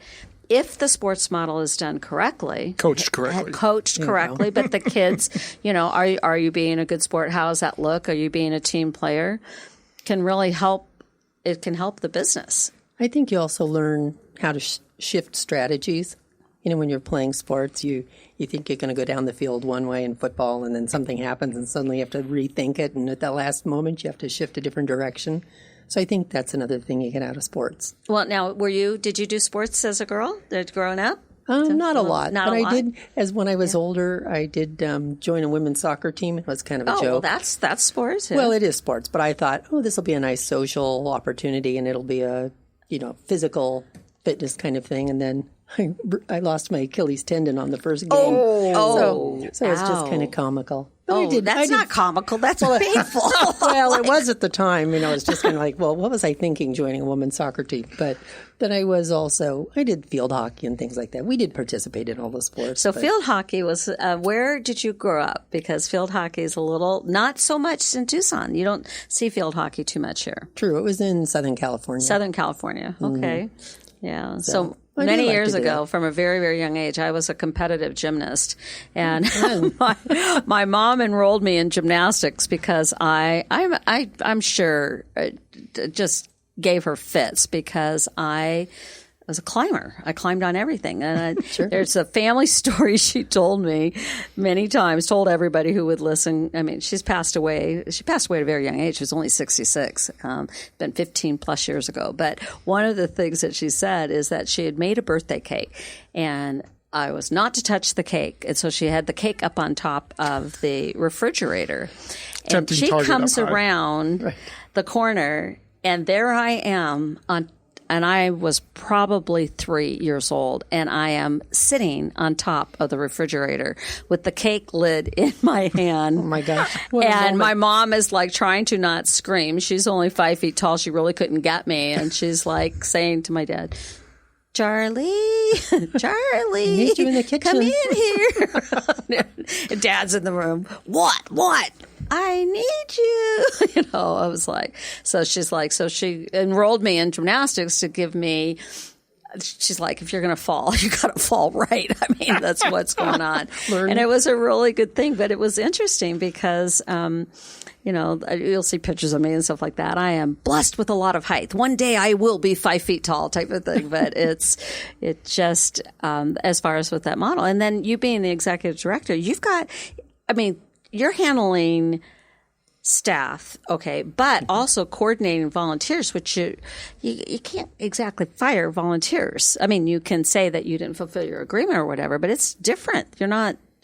if the sports model is done correctly, coached correctly, but the kids, are you being a good sport? How does that look? Are you being a team player? Can really help. It can help the business. I think you also learn how to shift strategies. When you're playing sports, you think you're going to go down the field one way in football, and then something happens and suddenly you have to rethink it. And at the last moment, you have to shift a different direction. So I think that's another thing you get out of sports. Well, now, did you do sports as a girl? Growing up? Not a lot. Not but a lot. I did, when I was older, I did join a women's soccer team. It was kind of a joke. Oh, well, that's sports. Yeah. Well, it is sports, but I thought, this will be a nice social opportunity, and it'll be a, physical fitness kind of thing. And then I lost my Achilles tendon on the first game. So it's just kind of comical. But that's not comical. That's painful. Well, it was at the time. It's just kind of like, well, what was I thinking joining a women's soccer team? But then I did field hockey and things like that. We did participate in all the sports. So field hockey was, where did you grow up? Because field hockey is not so much in Tucson. You don't see field hockey too much here. True. It was in Southern California. Southern California. Okay. Mm-hmm. Yeah. So many years ago, from a very, very young age, I was a competitive gymnast, and my mom enrolled me in gymnastics because I'm sure just gave her fits because I was a climber. I climbed on everything. And sure. There's a family story she told me many times, told everybody who would listen. I mean, she's passed away. She passed away at a very young age. She was only 66, been 15 plus years ago. But one of the things that she said is that she had made a birthday cake, and I was not to touch the cake. And so she had the cake up on top of the refrigerator. And she comes around the corner, and there I am and I was probably 3 years old, and I am sitting on top of the refrigerator with the cake lid in my hand. Oh, my gosh. And my mom is like trying to not scream. She's only 5 feet tall. She really couldn't get me. And she's like saying to my dad, Charlie, need you in the kitchen. Come in here. And Dad's in the room. What? I need you. I was like, so she's like, so she enrolled me in gymnastics to give me, she's like, if you're going to fall, you got to fall right. I mean, that's what's going on. And it was a really good thing, but it was interesting because, you'll see pictures of me and stuff like that. I am blessed with a lot of height. One day I will be 5 feet tall type of thing, but it just, as far as with that model. And then you being the executive director, you're handling staff, okay, but also coordinating volunteers, which you can't exactly fire volunteers. I mean, you can say that you didn't fulfill your agreement or whatever, but it's different.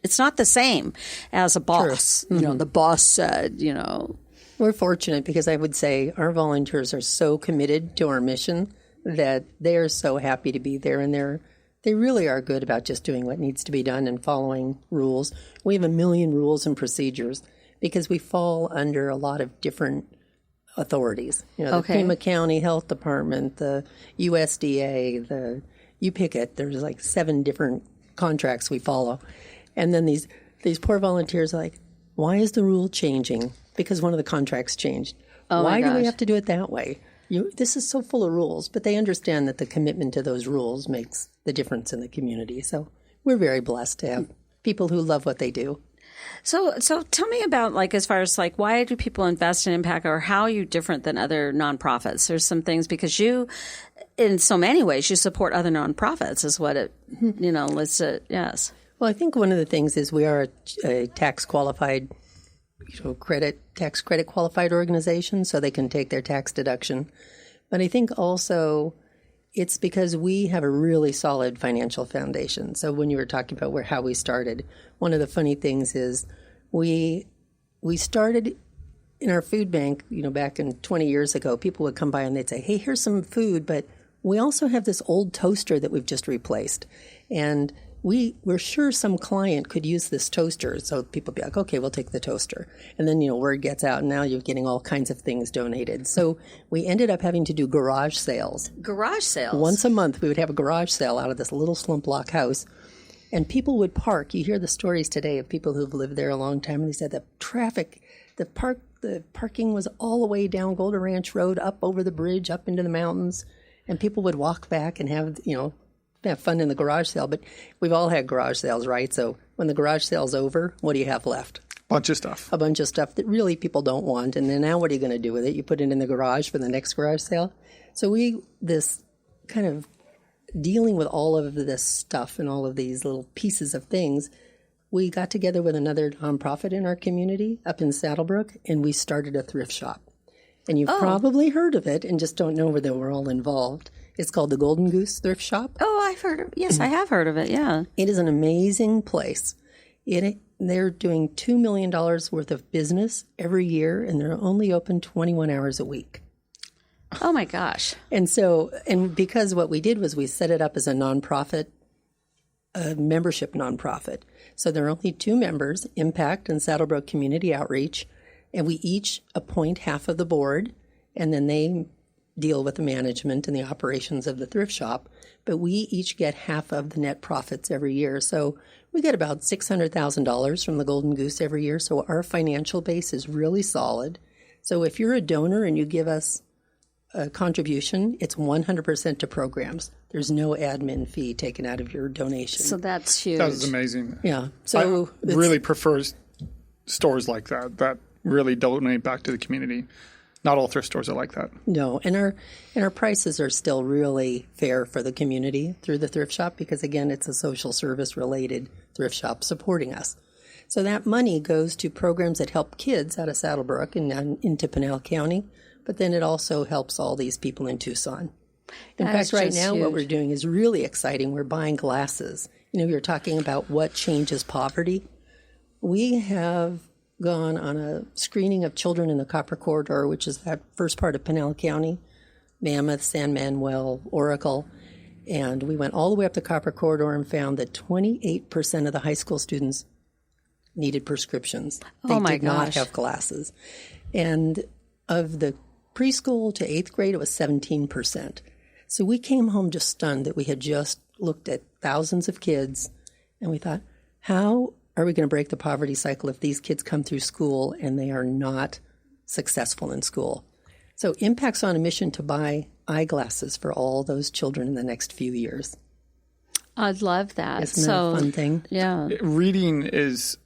It's not the same as a boss. Sure. The boss said, We're fortunate because I would say our volunteers are so committed to our mission that they are so happy to be there, and they really are good about just doing what needs to be done and following rules. We have a million rules and procedures because we fall under a lot of different authorities. The Pima County Health Department, the USDA, you pick it. There's like 7 different contracts we follow. And then these poor volunteers are like, why is the rule changing? Because one of the contracts changed. Why do we have to do it that way? This is so full of rules, but they understand that the commitment to those rules makes the difference in the community. So we're very blessed to have people who love what they do. So tell me about, as far as, why do people invest in Impact, or how are you different than other nonprofits? There's some things, because you, in so many ways, you support other nonprofits is what it, listed, yes. Well, I think one of the things is we are a tax qualified, tax credit qualified organization, so they can take their tax deduction. But I think also it's because we have a really solid financial foundation. So when you were talking about how we started, one of the funny things is we started in our food bank, back in 20 years ago. People would come by and they'd say, hey, here's some food, but we also have this old toaster that we've just replaced. And we're sure some client could use this toaster. So people be like, okay, we'll take the toaster. And then, word gets out, and now you're getting all kinds of things donated. So we ended up having to do garage sales. Garage sales? Once a month, we would have a garage sale out of this little slump block house. And people would park. You hear the stories today of people who've lived there a long time, and they said the parking was all the way down Golden Ranch Road, up over the bridge, up into the mountains. And people would walk back and have fun in the garage sale. But we've all had garage sales, right? So when the garage sale's over, what do you have left? A bunch of stuff that really people don't want. And then now what are you going to do with it? You put it in the garage for the next garage sale. So this kind of dealing with all of this stuff and all of these little pieces of things, we got together with another nonprofit in our community up in Saddlebrook, and we started a thrift shop. And you've probably heard of it and just don't know where they were all involved. It's called the Golden Goose Thrift Shop. Oh, I've heard of it. Yes, I have heard of it, yeah. It is an amazing place. They're doing $2 million worth of business every year, and they're only open 21 hours a week. Oh, my gosh. And because what we did was we set it up as a nonprofit, a membership nonprofit. So there are only 2 members, Impact and Saddlebrook Community Outreach, and we each appoint half of the board, and then they deal with the management and the operations of the thrift shop, but we each get half of the net profits every year. So we get about $600,000 from the Golden Goose every year, so our financial base is really solid. So if you're a donor and you give us a contribution, it's 100% to programs. There's no admin fee taken out of your donation. So that's huge. That is amazing. Yeah. So I really prefer stores like that really donate back to the community. Not all thrift stores are like that. No, and our prices are still really fair for the community through the thrift shop because, again, it's a social service related thrift shop supporting us. So that money goes to programs that help kids out of Saddlebrook and into Pinal County, but then it also helps all these people in Tucson. In fact, right now what we're doing is really exciting. We're buying glasses. We were talking about what changes poverty. We have gone on a screening of children in the Copper Corridor, which is that first part of Pinal County, Mammoth, San Manuel, Oracle, and we went all the way up the Copper Corridor and found that 28% of the high school students needed prescriptions. They did not have glasses. And of the preschool to 8th grade, it was 17%. So we came home just stunned that we had just looked at thousands of kids, and we thought, how are we going to break the poverty cycle if these kids come through school and they are not successful in school? So Impact's on a mission to buy eyeglasses for all those children in the next few years. I'd love that. Isn't that a fun thing? Yeah. Reading is,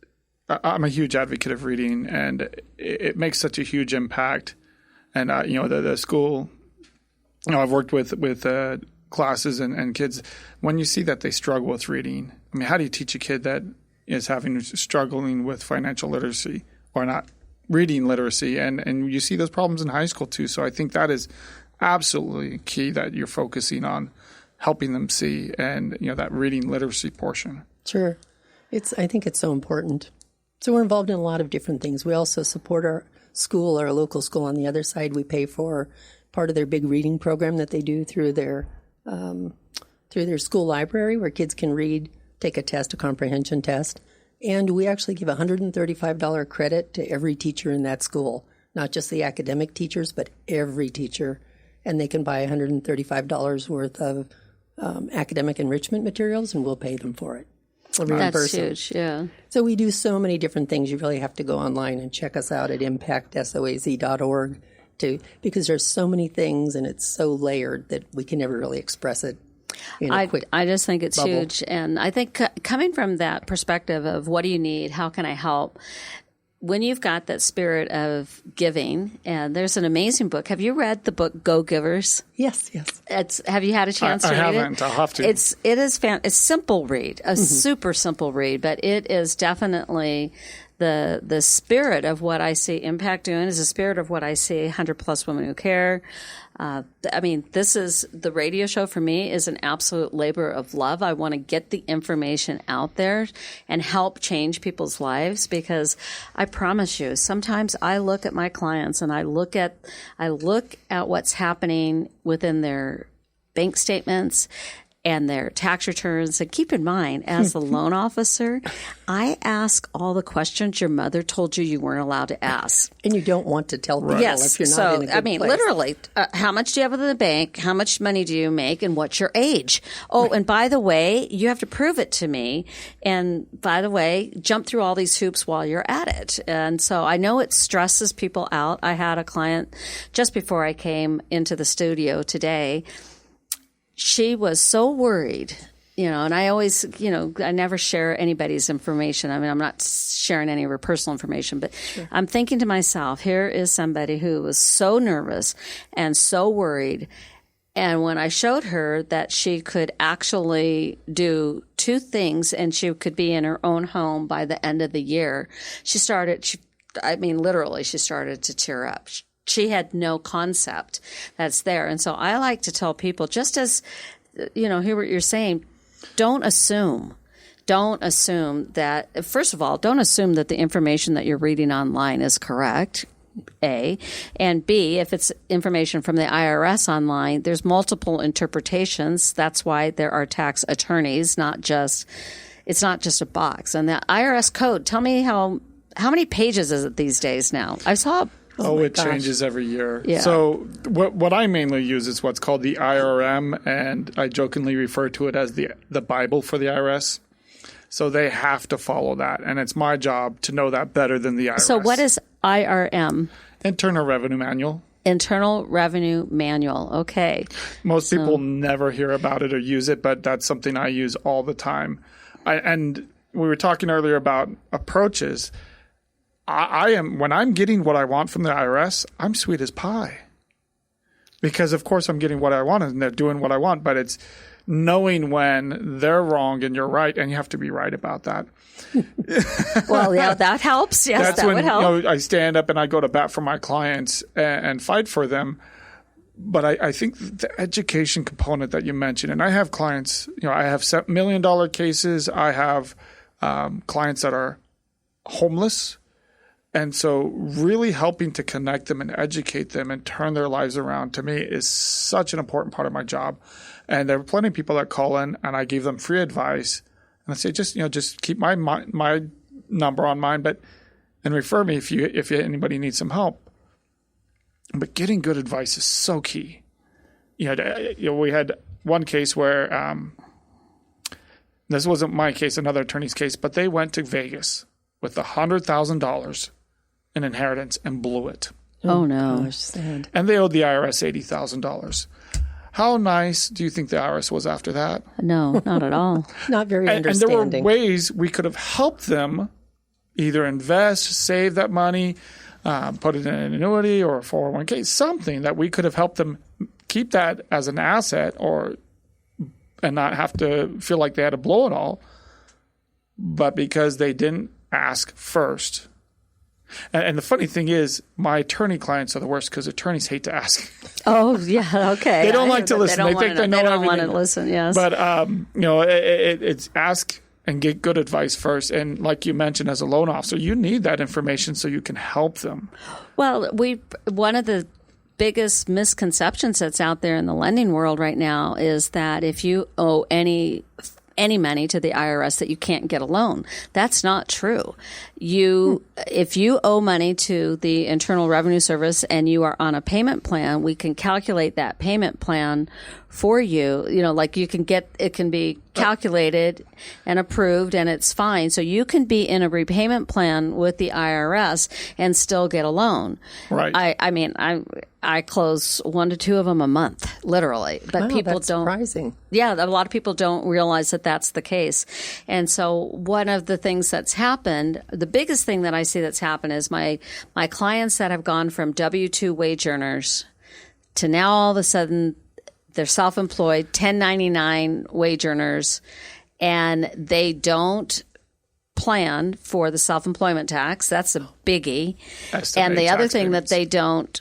I'm a huge advocate of reading, and it makes such a huge impact. And, the school, I've worked with classes and kids. When you see that they struggle with reading, how do you teach a kid that is struggling with financial literacy or not reading literacy, and you see those problems in high school too. So I think that is absolutely key, that you're focusing on helping them see, and that reading literacy portion. Sure. I think it's so important. So we're involved in a lot of different things. We also support our school, our local school. On the other side, we pay for part of their big reading program that they do through their school library, where kids can read, take a test, a comprehension test. And we actually give $135 credit to every teacher in that school, not just the academic teachers, but every teacher. And they can buy $135 worth of academic enrichment materials, and we'll pay them for it. That's huge, yeah. So we do so many different things. You really have to go online and check us out at impactsoaz.org because there's so many things, and it's so layered that we can never really express it in a quick I just think it's bubble. huge. And I think coming from that perspective of what do you need, how can I help, when you've got that spirit of giving, and there's an amazing book. Have you read the book Go Givers? Yes. Have you had a chance to read it? I haven't. I'll have to. It's simple read, a super simple read, but it is definitely the spirit of what I see Impact doing is the spirit of what I see 100 Plus Women Who Care. This is the radio show for me is an absolute labor of love. I want to get the information out there and help change people's lives, because I promise you, sometimes I look at my clients and I look at what's happening within their bank statements and their tax returns. And keep in mind, as the loan officer, I ask all the questions your mother told you weren't allowed to ask. And you don't want to tell people Yes. if you're not in a good place. Literally, how much do you have in the bank? How much money do you make? And what's your age? Oh, and by the way, you have to prove it to me. And by the way, jump through all these hoops while you're at it. And so I know it stresses people out. I had a client just before I came into the studio today. She was so worried, and I always, I never share anybody's information. I mean, I'm not sharing any of her personal information, but sure. I'm thinking to myself, here is somebody who was so nervous and so worried. And when I showed her that she could actually do two things and she could be in her own home by the end of the year, she started to tear up. She had no concept that's there. And so I like to tell people, just as, hear what you're saying, don't assume that, first of all, don't assume that the information that you're reading online is correct, A. And B, if it's information from the IRS online, there's multiple interpretations. That's why there are tax attorneys, it's not just a box. And the IRS code, tell me how many pages is it these days now? I saw it changes every year. Yeah. So what I mainly use is what's called the IRM, and I jokingly refer to it as the Bible for the IRS. So they have to follow that, and it's my job to know that better than the IRS. So what is IRM? Internal Revenue Manual. Internal Revenue Manual. Okay. Most people never hear about it or use it, but that's something I use all the time. And we were talking earlier about approaches. When I'm getting what I want from the IRS, I'm sweet as pie. Because, of course, I'm getting what I want and they're doing what I want. But it's knowing when they're wrong and you're right, and you have to be right about that. Well, yeah, that helps. Yes, that's that when, would help. I stand up and I go to bat for my clients and fight for them. But I think the education component that you mentioned, and I have clients, I have $7 million cases. I have clients that are homeless. And so really helping to connect them and educate them and turn their lives around, to me, is such an important part of my job. And there are plenty of people that call in and I give them free advice. And I say, just keep my number on mind, and refer me if anybody needs some help. But getting good advice is so key. We had one case where this wasn't my case, another attorney's case, but they went to Vegas with $100,000 in inheritance and blew it. Oh, no. Gosh, sad. And they owed the IRS $80,000. How nice do you think the IRS was after that? No, not at all. Not very And understanding. there were ways we could have helped them either invest, save that money, put it in an annuity or a 401k, something that we could have helped them keep that as an asset and not have to feel like they had to blow it all. But because they didn't ask first. And the funny thing is, my attorney clients are the worst because attorneys hate to ask. Oh, yeah, okay. They don't like to listen. They think they know everything. They don't want to listen, yes. But, it's ask and get good advice first. And like you mentioned, as a loan officer, you need that information so you can help them. Well, one of the biggest misconceptions that's out there in the lending world right now is that if you owe any money to the IRS that you can't get a loan. That's not true. If you owe money to the Internal Revenue Service and you are on a payment plan, we can calculate that payment plan for you. Like it can be calculated and approved and it's fine. So you can be in a repayment plan with the IRS and still get a loan. Right. I close 1 to 2 of them a month, literally. But people that's don't. Surprising. Yeah, a lot of people don't realize that that's the case. And so one of the things that's happened, the biggest thing that I see that's happened is my clients that have gone from W-2 wage earners to now all of a sudden they're self-employed, 1099 wage earners, and they don't plan for the self-employment tax. That's a biggie. And the other thing that they don't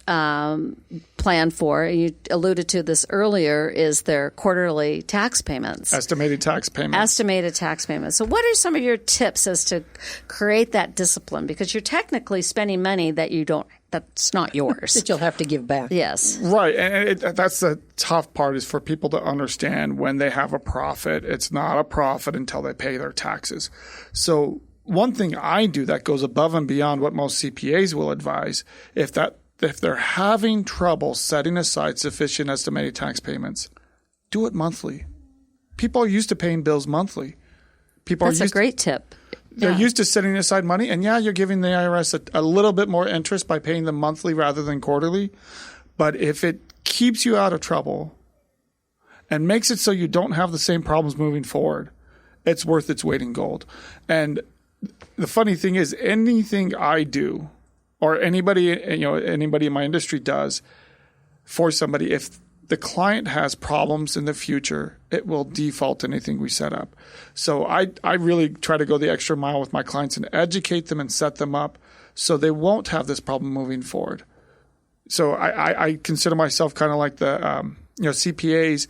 plan for, you alluded to this earlier, is their quarterly tax payments. Estimated tax payments. So what are some of your tips as to create that discipline? Because you're technically spending money that's not yours. That you'll have to give back. Yes. Right. And that's the tough part, is for people to understand when they have a profit, it's not a profit until they pay their taxes. So one thing I do that goes above and beyond what most CPAs will advise, if they're having trouble setting aside sufficient estimated tax payments, do it monthly. People are used to paying bills monthly. That's a great tip. They're used to setting aside money, and you're giving the IRS a little bit more interest by paying them monthly rather than quarterly. But if it keeps you out of trouble and makes it so you don't have the same problems moving forward, it's worth its weight in gold. And the funny thing is, anything I do or anybody in my industry does for somebody, if the client has problems in the future, it will default to anything we set up. So I really try to go the extra mile with my clients and educate them and set them up so they won't have this problem moving forward. So I consider myself kind of like the CPAs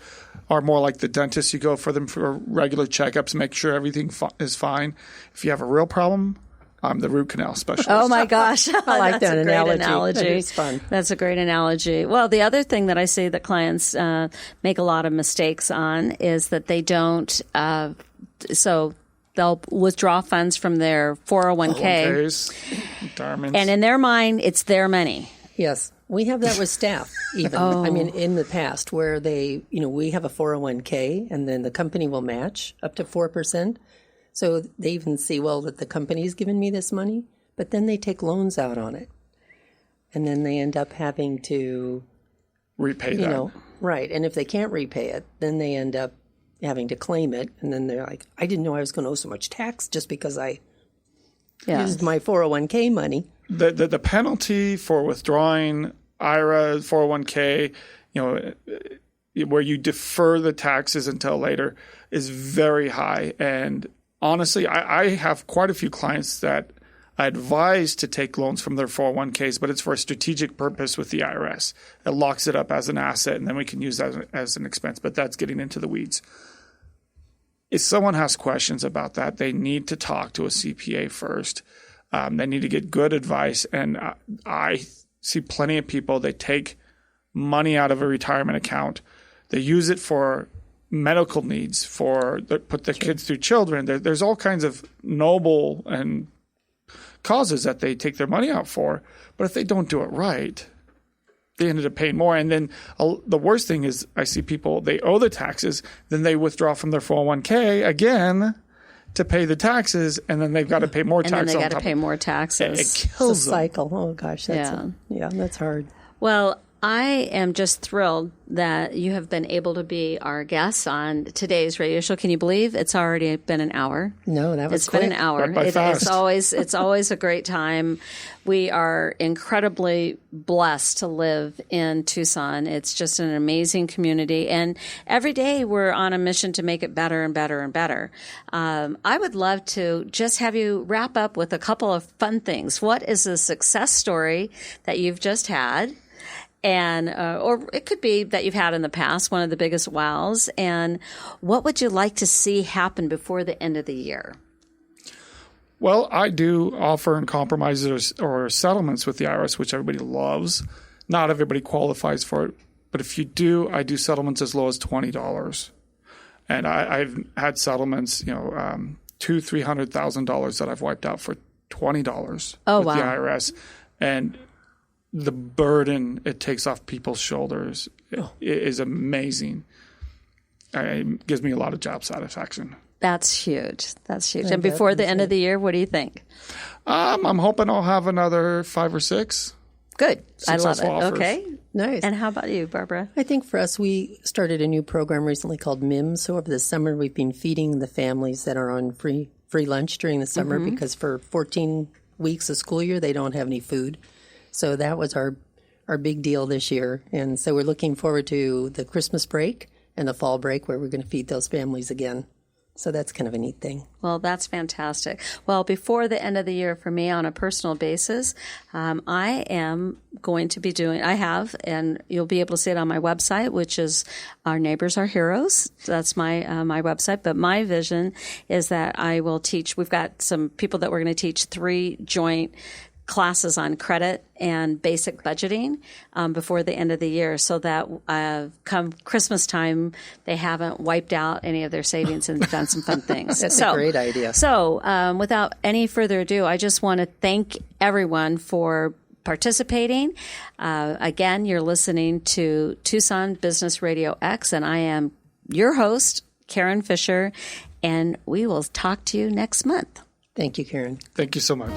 are more like the dentist. You go for them for regular checkups, make sure everything is fine. If you have a real problem, I'm the root canal specialist. Oh, my gosh. I like that analogy. It's fun. That's a great analogy. Well, the other thing that I see that clients make a lot of mistakes on is that they don't so they'll withdraw funds from their 401k. Retirements. And in their mind, it's their money. Yes. We have that with staff even. In the past where they, we have a 401k and then the company will match up to 4%. So they even see, that the company's given me this money, but then they take loans out on it. And then they end up having to repay that. Right. And if they can't repay it, then they end up having to claim it. And then they're like, I didn't know I was going to owe so much tax just because I used my 401k money. The penalty for withdrawing IRA, 401k, where you defer the taxes until later, is very high. And honestly, I have quite a few clients that I advise to take loans from their 401ks, but it's for a strategic purpose with the IRS. It locks it up as an asset, and then we can use that as an expense, but that's getting into the weeds. If someone has questions about that, they need to talk to a CPA first. They need to get good advice, and I see plenty of people, they take money out of a retirement account. They use it for medical needs, put their kids through children. There's all kinds of noble and causes that they take their money out for. But if they don't do it right, they ended up paying more. And then the worst thing is I see people, they owe the taxes, then they withdraw from their 401k again to pay the taxes, and then they've got to pay more taxes. And then they got to pay more taxes. It kills it's a cycle. Oh, gosh. That's hard. Well, I am just thrilled that you have been able to be our guest on today's radio show. Can you believe it's already been an hour? No, that was It's been an hour. Went by fast. It's always a great time. We are incredibly blessed to live in Tucson. It's just an amazing community, and every day we're on a mission to make it better and better and better. I would love to just have you wrap up with a couple of fun things. What is a success story that you've just had? And or it could be that you've had in the past, one of the biggest wows. And what would you like to see happen before the end of the year? Well, I do offer in compromises or settlements with the IRS, which everybody loves. Not everybody qualifies for it, but if you do, I do settlements as low as $20. And I've had settlements, $200,000-$300,000 that I've wiped out for $20 with the IRS, and the burden it takes off people's shoulders is amazing. It gives me a lot of job satisfaction. That's huge. That's huge. And before the end of the year, what do you think? I'm hoping I'll have another 5 or 6. Good. I love it. Successful offers. Okay. Nice. And how about you, Barbara? I think for us, we started a new program recently called MIMS. So over the summer, we've been feeding the families that are on free lunch during the summer because for 14 weeks of school year, they don't have any food. So that was our big deal this year. And so we're looking forward to the Christmas break and the fall break where we're going to feed those families again. So that's kind of a neat thing. Well, that's fantastic. Well, before the end of the year for me on a personal basis, I am going to be and you'll be able to see it on my website, which is Our Neighbors Are Heroes. That's my website. But my vision is that I will teach, we've got some people that we're going to teach 3 joint classes on credit and basic budgeting before the end of the year so that come Christmas time, they haven't wiped out any of their savings and done some fun things. That's a great idea. So without any further ado, I just want to thank everyone for participating. Again, you're listening to Tucson Business Radio X, and I am your host, Karen Fisher, and we will talk to you next month. Thank you, Karen. Thank you so much.